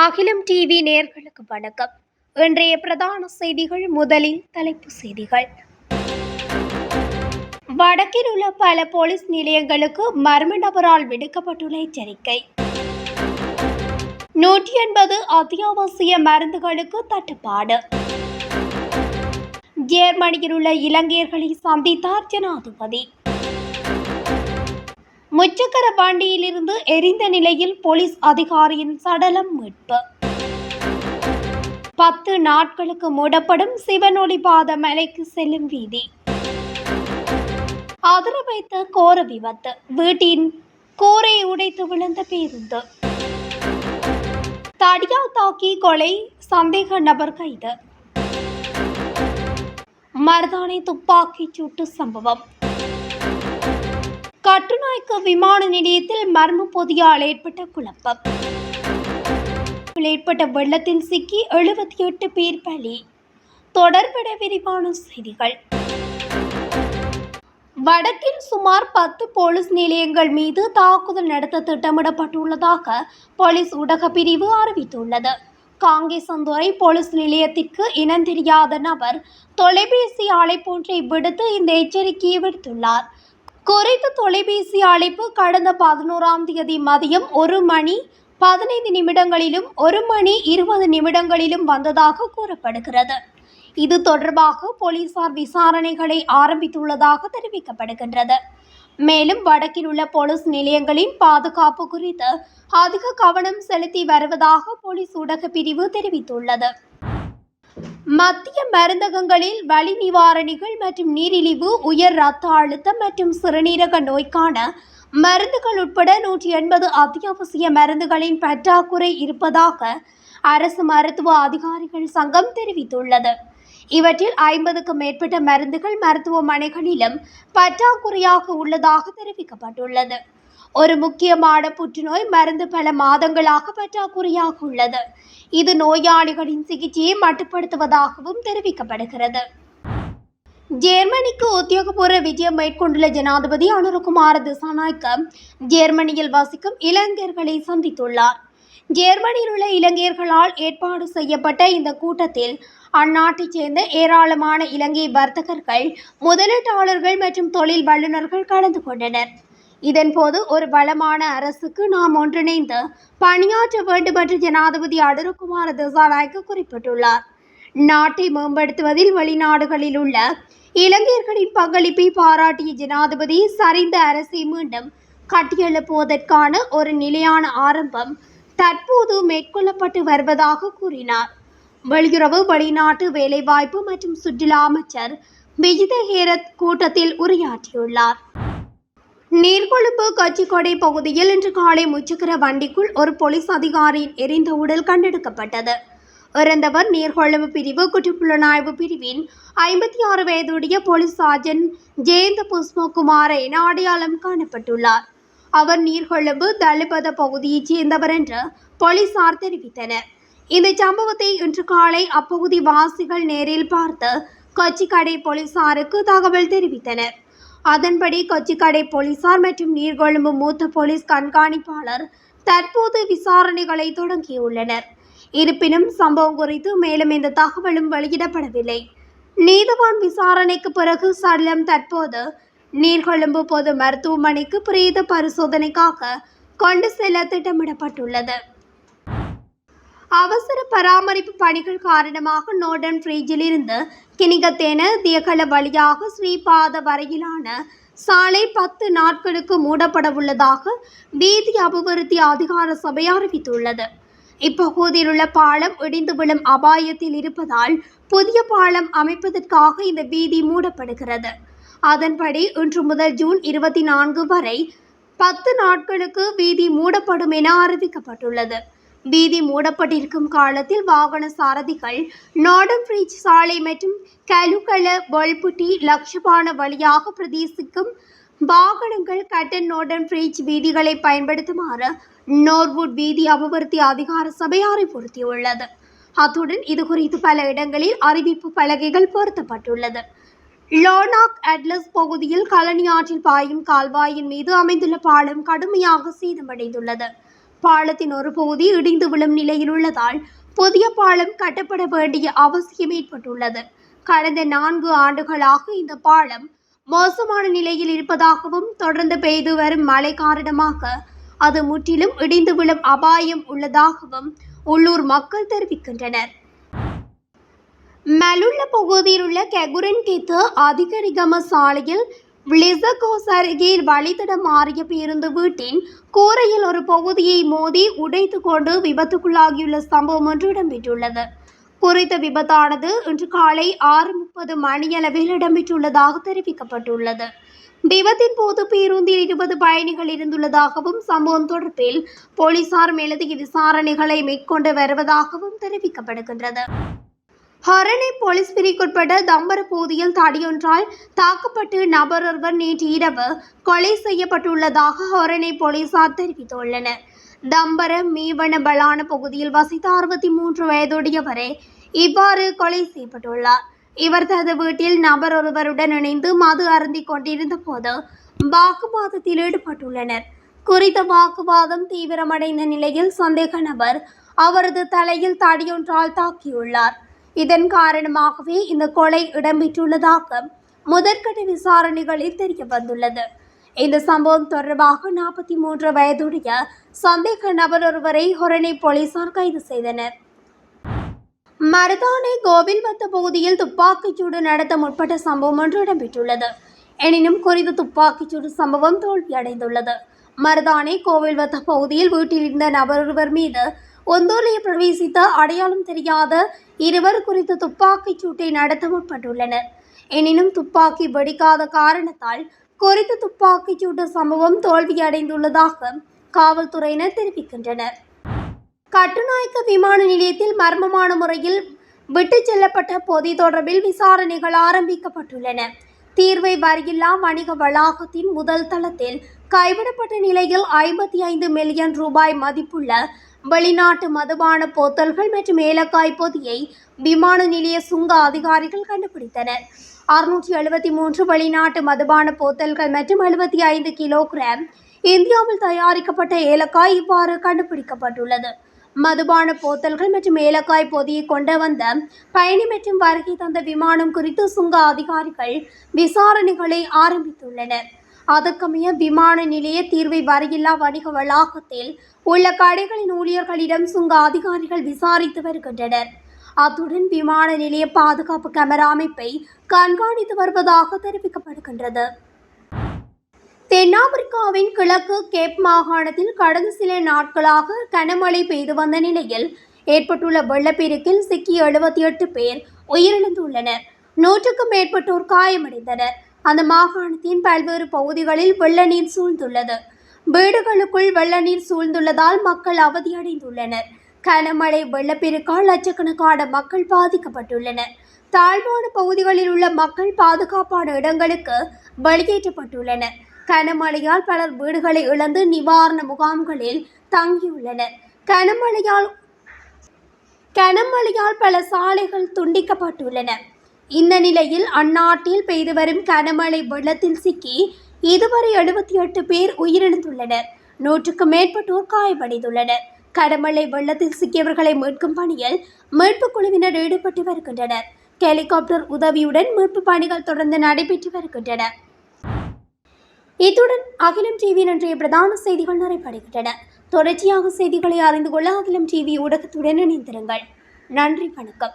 அகிலம் டிவி நேயர்களுக்கு வணக்கம். இன்றைய பிரதான செய்திகள். முதலில் தலைப்புச் செய்திகள். வடக்கில் உள்ள பல போலீஸ் நிலையங்களுக்கு மர்ம நபரால் விடுக்கப்பட்டுள்ள எச்சரிக்கை. 180 அத்தியாவசிய மருந்துகளுக்கு தட்டுப்பாடு. ஜெர்மனியில் உள்ள இலங்கையர்களை சந்தித்தார் ஜனாதிபதி. முச்சக்கர வண்டியிலிருந்து எரிந்த நிலையில் போலீஸ் அதிகாரியின் சடலம் மீட்பு. 10 நாட்களுக்கு மூடப்படும் சிவனொளி பாத மலைக்கு செல்லும் வீதி. அதிர வைத்த கோர விபத்து. வீட்டின் கூரை உடைத்து விழுந்த பேருந்து. தடியால் தாக்கி கொலை, சந்தேக நபர் கைது. மருதானை துப்பாக்கி சூட்டு சம்பவம். கட்டுநாயக்க விமான நிலையத்தில் மர்ம பொதியால் ஏற்பட்ட குழப்பம். ஏற்பட்ட வெள்ளத்தில் சிக்கி 78 பேர் பலி. தொடர்பட விரிவான செய்திகள். வடக்கில் சுமார் 10 போலீஸ் நிலையங்கள் மீது தாக்குதல் நடத்த திட்டமிடப்பட்டுள்ளதாக போலீஸ் ஊடக பிரிவு அறிவித்துள்ளது. காங்கேசந்துறை போலீஸ் நிலையத்திற்கு இனந்தெரியாத நபர் தொலைபேசி அழைப்பொன்றை விடுத்து இந்த எச்சரிக்கையை விடுத்துள்ளார். குறித்த தொலைபேசி அழைப்பு கடந்த 11ஆம் தேதி மதியம் 1:15 1:20 வந்ததாக கூறப்படுகிறது. இது தொடர்பாக போலீசார் விசாரணைகளை ஆரம்பித்துள்ளதாக தெரிவிக்கப்படுகின்றது. மேலும் வடக்கில் உள்ள போலீஸ் நிலையங்களின் பாதுகாப்பு குறித்து அதிக கவனம் செலுத்தி வருவதாக போலீஸ் ஊடக பிரிவு தெரிவித்துள்ளது. மத்திய மருந்தகங்களில் வலி நிவாரணிகள் மற்றும் நீரிழிவு, உயர் இரத்த அழுத்தம் மற்றும் சிறுநீரக நோய்க்கான மருந்துகள் உட்பட 180 அத்தியாவசிய மருந்துகளின் பற்றாக்குறை இருப்பதாக அரசு மருத்துவ அதிகாரிகள் சங்கம் தெரிவித்துள்ளது. இவற்றில் 50க்கும் மேற்பட்ட மருந்துகள் மருத்துவமனைகளிலும் பற்றாக்குறையாக உள்ளதாக தெரிவிக்கப்பட்டுள்ளது. ஒரு முக்கியமான புற்றுநோய் மருந்து பல மாதங்களாக பற்றாக்குறையாக உள்ளது. இது நோயாளிகளின் சிகிச்சையை மட்டுப்படுத்துவதாகவும் தெரிவிக்கப்படுகிறது. ஜெர்மனிக்கு உத்தியோகபூர்வ விஜயம் மேற்கொண்டுள்ள ஜனாதிபதி அனுரகுமார திசாநாயக்க ஜெர்மனியில் வசிக்கும் இளைஞர்களை சந்தித்துள்ளார். ஜெர்மனியில் உள்ள இளைஞர்களால் ஏற்பாடு செய்யப்பட்ட இந்த கூட்டத்தில் அந்நாட்டைச் சேர்ந்த ஏராளமான இலங்கை வர்த்தகர்கள், முதலீட்டாளர்கள் மற்றும் தொழில் வல்லுநர்கள் கலந்து கொண்டனர். இதன்போது ஒரு வளமான அரசுக்கு நாம் ஒன்றிணைந்து பணியாற்ற வேண்டும் என்று ஜனாதிபதி அனுரகுமார திசாநாயக்க குறிப்பிட்டுள்ளார். நாட்டை மேம்படுத்துவதில் வெளிநாடுகளில் உள்ள இளைஞர்களின் பங்களிப்பை பாராட்டிய ஜனாதிபதி, சரிந்த அரசை மீண்டும் கட்டியெழுப்புவதற்கான ஒரு நிலையான ஆரம்பம் தற்போது மேற்கொள்ளப்பட்டு வருவதாக கூறினார். வெளியுறவு, வெளிநாட்டு வேலைவாய்ப்பு மற்றும் சுற்றுலா அமைச்சர் விஜித ஹேரத் கூட்டத்தில் உரையாற்றியுள்ளார். நீர்கொழும்பு கச்சிக்கொடை பகுதியில் இன்று காலை முச்சக்கர வண்டிக்குள் ஒரு போலீஸ் அதிகாரியின் எரிந்த உடல் கண்டெடுக்கப்பட்டது. இறந்தவர் நீர்கொழும்பு பிரிவு குற்றப்புலனாய்வு பிரிவின் 56 வயதுடைய போலீஸ் சார்ஜன் ஜெயந்த புஷ்பகுமார என அடையாளம் காணப்பட்டுள்ளார். அவர் நீர்கொழும்பு தளிபத பகுதியைச் சேர்ந்தவர் என்று போலீசார் தெரிவித்தனர். இந்த சம்பவத்தை இன்று காலை அப்பகுதி வாசிகள் நேரில் பார்த்து கொச்சிக்கடை போலீசாருக்கு தகவல் தெரிவித்தனர். அதன்படி கொச்சிக்கடை போலீசார் மற்றும் நீர்கொழும்பு மூத்த போலீஸ் கண்காணிப்பாளர் தற்போது விசாரணைகளை தொடங்கியுள்ளனர். இருப்பினும் சம்பவம் குறித்து மேலும் எந்த தகவலும் வெளியிடப்படவில்லை. நீதவான் விசாரணைக்கு பிறகு சடலம் தற்போது நீர்கொழும்பு பொது மருத்துவமனைக்கு பிரேத பரிசோதனைக்காக கொண்டு செல்ல திட்டமிடப்பட்டுள்ளது. அவசர பராமரிப்பு பணிகள் காரணமாக நோர்டன் ஃப்ரீஜில் இருந்து கினிகத்தேன தியகல வழியாக ஸ்ரீபாத வரையிலான சாலை 10 நாட்களுக்கு மூடப்பட உள்ளதாக வீதி அபிவிருத்தி அதிகார சபை அறிவித்துள்ளது. இப்பகுதியில் உள்ள பாலம் இடிந்து விழும் அபாயத்தில் இருப்பதால் புதிய பாலம் அமைப்பதற்காக இந்த வீதி மூடப்படுகிறது. அதன்படி இன்று முதல் ஜூன் 24 வரை 10 நாட்களுக்கு வீதி மூடப்படும் என அறிவிக்கப்பட்டுள்ளது. வீதி மூடப்பட்டிருக்கும் காலத்தில் வாகன சாரதிகள் நார்டன் ஃப்ரீஜ் சாலை மற்றும் கலுகல வல்புட்டி லக்ஷபான வழியாக பிரதேசிக்கும் வாகனங்கள் கட்டன் நார்டன் ஃப்ரீஜ் வீதிகளை பயன்படுத்துமாறு நோர்வுட் வீதி அபிவிருத்தி அதிகார சபை அறிவுறுத்தியுள்ளது. அத்துடன் இதுகுறித்து பல இடங்களில் அறிவிப்பு பலகைகள் பொருத்தப்பட்டுள்ளது. லோனாக் அட்லஸ் பகுதியில் கலனி ஆற்றில் பாயும் கால்வாயின் மீது அமைந்துள்ள பாலம் கடுமையாக சேதமடைந்துள்ளது. பாலத்தின் ஒரு பகுதி இடிந்து விழும் நிலையில் உள்ளதால் புதிய பாலம் கட்டப்பட வேண்டிய அவசியம் ஏற்பட்டுள்ளது. கடந்த 4 ஆண்டுகளாக இந்த பாலம் மோசமான நிலையில் இருப்பதாகவும் தொடர்ந்து பெய்து வரும் மழை காரணமாக அது முற்றிலும் இடிந்து விழும் அபாயம் உள்ளதாகவும் உள்ளூர் மக்கள் தெரிவிக்கின்றனர். மலுள்ள பகுதியில் உள்ள கெகுரன்கேத்து அதிகரிகம சாலையில் விளிசகோஸ் அருகே வழித்தடம் மாறிய பேருந்து வீட்டின் கூரையில் ஒரு பகுதியை மோதி உடைத்து கொண்டு விபத்துக்குள்ளாகியுள்ள சம்பவம் ஒன்று இடம்பெற்றுள்ளது. குறித்த விபத்தானது இன்று காலை 6:30 மணியளவில் இடம்பெற்றுள்ளதாக தெரிவிக்கப்பட்டுள்ளது. விபத்தின் போது பேருந்தில் 20 பயணிகள் இருந்துள்ளதாகவும் சம்பவம் தொடர்பில் போலீசார் மேலதிக விசாரணைகளை மேற்கொண்டு வருவதாகவும் தெரிவிக்கப்படுகின்றது. ஹரணை போலீஸ் பிரிவுக்குட்பட்ட தம்பர பகுதியில் தடியொன்றால் தாக்கப்பட்டு நபர் ஒருவர் நேற்று இரவு கொலை செய்யப்பட்டுள்ளதாக ஹரணை போலீசார் தெரிவித்துள்ளனர். தம்பர மீவன பலான பகுதியில் வசித்த 63 வயதுடையவரே இவ்வாறு கொலை செய்யப்பட்டுள்ளார். இவர் தனது வீட்டில் நபர் ஒருவருடன் இணைந்து மது அருந்திக் கொண்டிருந்த போது வாக்குவாதத்தில் ஈடுபட்டுள்ளனர். குறித்த வாக்குவாதம் தீவிரமடைந்த நிலையில் சந்தேக நபர் அவரது தலையில் தடியொன்றால் தாக்கியுள்ளார். இதன் காரணமாகவே இந்த கொலை இடம்பெற்றுள்ளதாக முதற்கட்ட விசாரணைகளில் தெரிய வந்துள்ளது. இந்த சம்பவம் தொடர்பாக 43 வயதுடைய சந்தேக நபர் ஒருவரை ஹொரணை போலீசார் கைது செய்தனர். மருதானை கோவில்வத்த பகுதியில் துப்பாக்கிச்சூடு நடத்த முற்பட்ட சம்பவம் ஒன்று இடம்பெற்றுள்ளது. எனினும் குறித்த துப்பாக்கிச்சூடு சம்பவம் தோல்வியடைந்துள்ளது. மருதானை கோவில்வத்த பகுதியில் வீட்டில் இருந்த நபர் ஒருவர் மீது ஒந்தூரியை பிரவேசித்த அடையாளம் தெரியாத இருவர் குறித்த துப்பாக்கிச் சூட்டை நடத்த முற்பட்டுள்ளனர். எனினும் துப்பாக்கி வெடிக்காத காரணத்தால் குறித்த துப்பாக்கிச் சூட்டு சம்பவம் தோல்வியடைந்துள்ளதாக காவல்துறையினர் தெரிவிக்கின்றனர். கட்டுநாயக்க விமான நிலையத்தில் மர்மமான முறையில் விட்டுச் செல்லப்பட்ட பொதி தொடர்பில் விசாரணைகள் ஆரம்பிக்கப்பட்டுள்ளன. தீர்வை வரியில்லா வணிக வளாகத்தின் முதல் தளத்தில் கைவிடப்பட்ட நிலையில் 55 மில்லியன் ரூபாய் மதிப்புள்ள வெளிநாட்டு மதுபான போத்தல்கள் மற்றும் ஏலக்காய் பொதியை விமான நிலைய சுங்க அதிகாரிகள் கண்டுபிடித்தனர். 673 வெளிநாட்டு மதுபான போத்தல்கள் மற்றும் 75 கிலோகிராம் இந்தியாவில் தயாரிக்கப்பட்ட ஏலக்காய் இவ்வாறு கண்டுபிடிக்கப்பட்டுள்ளது. மதுபான போத்தல்கள் மற்றும் ஏலக்காய் பொதியை கொண்டு வந்த பயணி மற்றும் வருகை தந்த விமானம் குறித்து சுங்க அதிகாரிகள் விசாரணைகளை ஆரம்பித்துள்ளனர். அதற்கமைய விமான நிலைய தீர்வை வரியில்லா வணிக வளாகத்தில் உள்ள கடைகளின் ஊழியர்களிடம் சுங்க அதிகாரிகள் விசாரித்து வருகின்றனர். அத்துடன் விமான நிலைய பாதுகாப்பு கேமரா அமைப்பை கண்காணித்து வருவதாக தெரிவிக்கப்படுகின்றது. தென்னாப்பிரிக்காவின் கிழக்கு கேப் மாகாணத்தில் கடந்த சில நாட்களாக கனமழை பெய்து வந்த நிலையில் ஏற்பட்டுள்ள வெள்ளப்பெருக்கில் சிக்கி 78 பேர் உயிரிழந்துள்ளனர். 100க்கும் மேற்பட்டோர் காயமடைந்தனர். அந்த மாகாணத்தின் பல்வேறு பகுதிகளில் வெள்ள நீர் சூழ்ந்துள்ளது. வீடுகளுக்குள் வெள்ள நீர் சூழ்ந்துள்ளதால் மக்கள் அவதியடைந்துள்ளனர். கனமழை வெள்ளப்பெருக்கால் லட்சக்கணக்கான மக்கள் பாதிக்கப்பட்டுள்ளனர். தாழ்வான பகுதிகளில் உள்ள மக்கள் பாதுகாப்பான இடங்களுக்கு வெளியேற்றப்பட்டுள்ளனர். கனமழையால் பலர் வீடுகளை இழந்து நிவாரண முகாம்களில் தங்கியுள்ளனர். கனமழையால் பல சாலைகள் துண்டிக்கப்பட்டுள்ளன. இந்த நிலையில் அந்நாட்டில் பெய்து வரும் கனமழை வெள்ளத்தில் சிக்கி இதுவரை 78 பேர் உயிரிழந்துள்ளனர். 100க்கும் மேற்பட்டோர் காயமடைந்துள்ளனர். கனமழை வெள்ளத்தில் சிக்கியவர்களை மீட்கும் பணியில் மீட்பு குழுவினர் ஈடுபட்டு வருகின்றனர். ஹெலிகாப்டர் உதவியுடன் மீட்பு பணிகள் தொடர்ந்து நடைபெற்று வருகின்றன. இத்துடன் அகிலம் டிவியின் இன்றைய பிரதான செய்திகள் நிறைவடைகின்றன. தொடர்ச்சியாக செய்திகளை அறிந்து கொள்ள அகிலம் டிவி ஊடகத்துடன் இணைந்திருங்கள். நன்றி, வணக்கம்.